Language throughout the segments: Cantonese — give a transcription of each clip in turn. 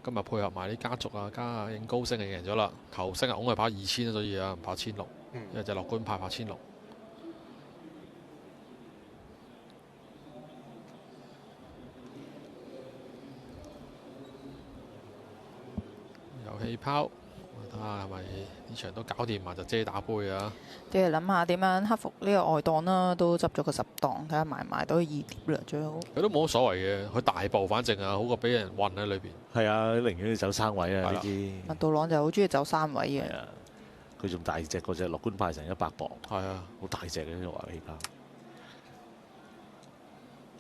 今日配合埋啲家族啊，加應高升就贏咗啦。球星啊，拱佢跑2000，所以啊唔跑1600，因為就樂觀派跑1600。遊戲拋，睇下係咪呢場都搞掂埋就遮打杯啊！即係諗下點樣克服呢個外檔啦，都執咗個10檔，睇下埋都2碟啦，最好。佢都冇乜所謂嘅，佢大步反正啊，好過俾人韞喺裏邊。係啊，寧願要走3位啊呢啲。麥道朗就好中意走3位嘅。係啊，佢仲大隻嗰隻樂觀派成100磅。係啊，好大隻嘅呢個遊戲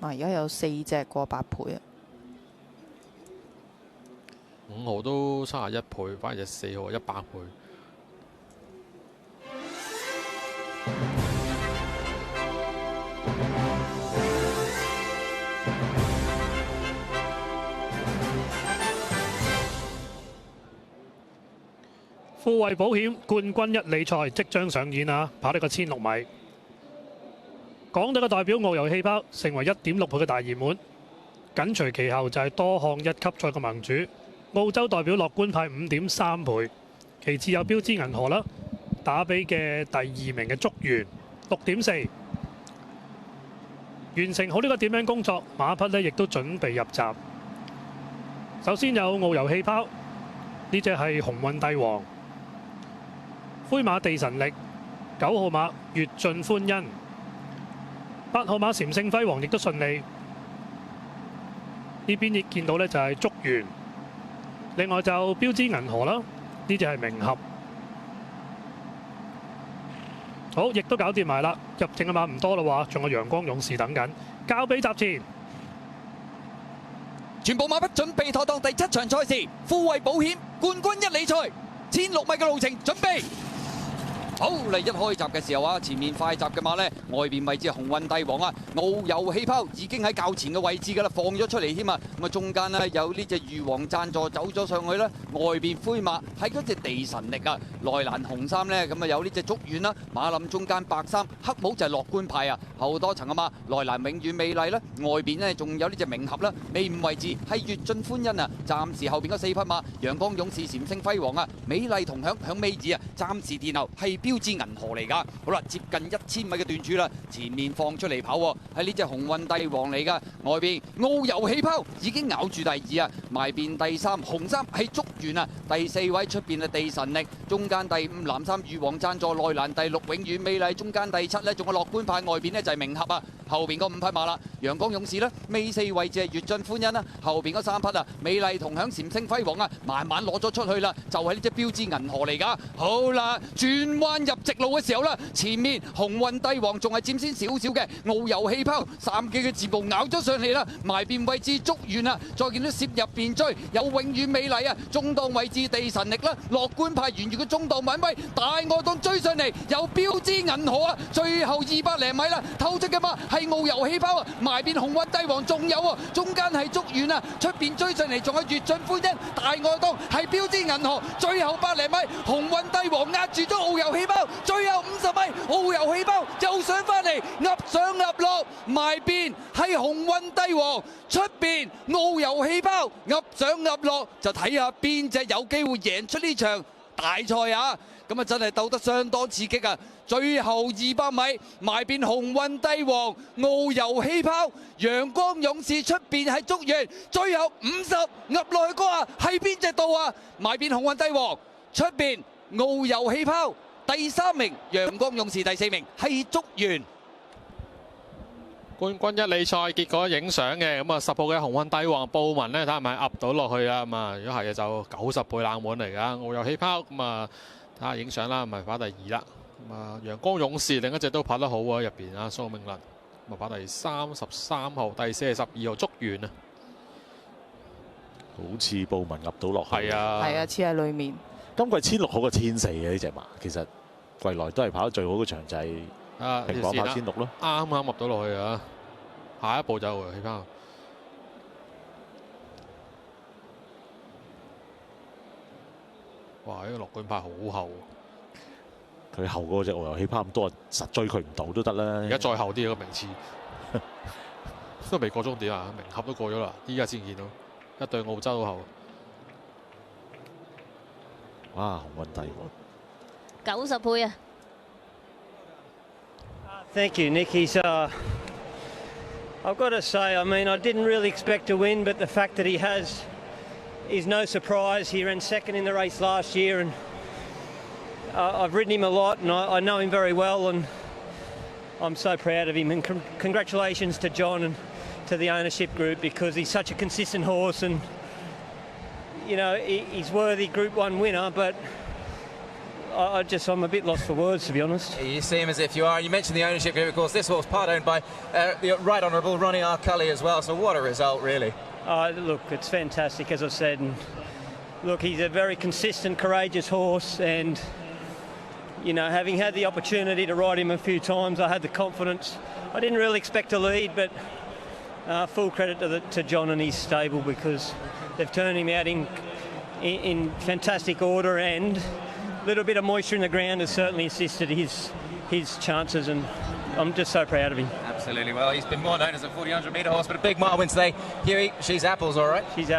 拋。而家有4隻過8倍啊。 5號都31倍，反而隻4號100倍。富衛保險冠軍一哩賽即將上演啊！跑呢個1006米，港隊嘅代表遨遊氣泡成為1.6倍嘅大熱門，緊隨其後就係多項1級賽嘅盟主。 澳洲代表樂觀派5.3倍，其次有標誌銀河啦，打比嘅第2名嘅竹園6.4。完成好呢個點名工作，馬匹呢亦都準備入閘。首先有遨遊氣泡，呢隻係鴻運帝王，灰馬地神力，9號馬越盡歡欣，8號馬禪聖輝煌亦都順利。呢邊亦見到呢就係竹園。 另外就標誌銀河啦，呢隻係明合。好，亦都搞掂埋啦。入正嘅馬唔多啦喎，仲有陽光勇士等緊，交俾閘前。全部馬匹準備妥當，第7場賽事，富衛保險冠軍一哩賽，1006米嘅路程準備。 好嚟，一開閘嘅時候啊，前面快閘嘅馬呢，外邊位置係鴻運帝王啊，遨遊氣泡已經喺較前嘅位置㗎啦，放咗出嚟添啊。咁啊，中間呢，有呢隻御皇贊助走咗上去啦，外邊灰馬係嗰隻地神力啊，內欄紅衫呢，咁啊有呢隻竹園啦，馬林中間白衫黑帽就係樂觀派啊，後多層啊嘛，內欄永遠美麗啦，外邊呢，仲有呢隻明合啦，尾五位置係越盡歡欣啊，暫時後邊嗰4匹馬陽光勇士禪聖輝煌啊，美麗同享響尾二啊，暫時殿後係。 標誌銀河嚟㗎，好啦，接近1000米嘅段處啦，前面放出嚟跑喎，係呢隻鴻運帝王嚟㗎，外邊遨遊氣泡已經咬住第2啊，埋邊第3紅衫係竹園啊，第4位出邊係地神力，中間第5藍衫御皇贊助，內欄第6永遠美麗，中間第7呢仲有樂觀派，外邊呢就係明合啊，後邊嗰5匹馬啦，陽光勇士呢，尾4位置係越盡歡欣啦，後邊嗰3匹啊，美麗同享禪聖輝煌啊，慢慢攞咗出去啦，就係呢隻標誌銀河嚟㗎，好啦，轉彎。 入直路嘅時候啦，前面鴻運帝王仲係佔先少少嘅，遨遊氣泡3幾嘅字步咬咗上嚟啦，埋邊位置竹園啊，再見到攝入邊追，有永遠美麗啊，中檔位置地神力啦，樂觀派沿住個中檔穩威，大外檔追上嚟，有標誌銀河啊，最後200零米啦，透出嘅馬係遨遊氣泡啊，埋邊鴻運帝王仲有啊，中間係竹園啊，出邊追上嚟仲有越盡歡欣，大外檔係標誌銀河，最後100零米鴻運帝王壓住咗遨遊氣泡。 最後50米，遨遊氣泡又上返嚟，噏上噏落，埋邊係鴻運帝王，出邊遨遊氣泡噏上噏落，就睇下邊隻有機會贏出呢場大賽啊！咁啊真係鬥得相當刺激啊！最後200米，埋邊鴻運帝王，遨遊氣泡，陽光勇士出邊係竹園，最後50噏落去嗰下係邊隻到啊？埋邊鴻運帝王，出邊遨遊氣泡。 第3名陽光勇士，第4名係竹園。冠軍一哩賽結果影相嘅，咁啊10號嘅鴻運帝王布文呢，睇下係咪噏到落去啊？咁啊，如果係嘅就90倍冷門嚟㗎。遨遊氣泡咁啊，睇下影相啦，咪跑第2啦。咁啊，陽光勇士另一隻都跑得好啊，入邊啊蘇銘倫，咁啊跑第33號，第42號竹園啊。好似布文噏到落去。係啊，係啊，黐喺裡面。 今季1006好過1004嘅呢隻馬，其實季內都係跑得最好嘅場就係平港跑1006咯。啱啱入到落去啊！下一步就氣泡。哇！呢個樂觀派好後，佢後嗰隻遨遊氣泡咁多，實追佢唔到都得啦。而家再後啲個名次都未過終點啊！明合都過咗啦，依家先見到一對澳洲後。哇，鴻運帝王90倍啊！ Thank you, Nick. I've got to say, I mean, I didn't really expect to win, but the fact that he has is no surprise. He ran second in the race last year, and I've ridden him a lot, and I know him very well, and I'm so proud of him. And congratulations to John and to the ownership group, because he's such a consistent horse, and you know he's worthy Group 1 winner, but I'm a bit lost for words, to be honest. You seem as if you are. You mentioned the ownership group, of course. This horse part owned by the Right Honourable Ronnie R. Cully as well. So what a result, really. Look, it's fantastic, as I've said. And look, he's a very consistent, courageous horse, and you know, having had the opportunity to ride him a few times, I had the confidence. I didn't really expect to lead, but full credit to John and his stable, because they've turned him out in fantastic order, and a little bit of moisture in the ground has certainly assisted his chances, and I'm just so proud of him. Absolutely. Well, he's been more known as a 4,000 metre horse, but a big mile win today. Huey, she's apples, all right? She's apples.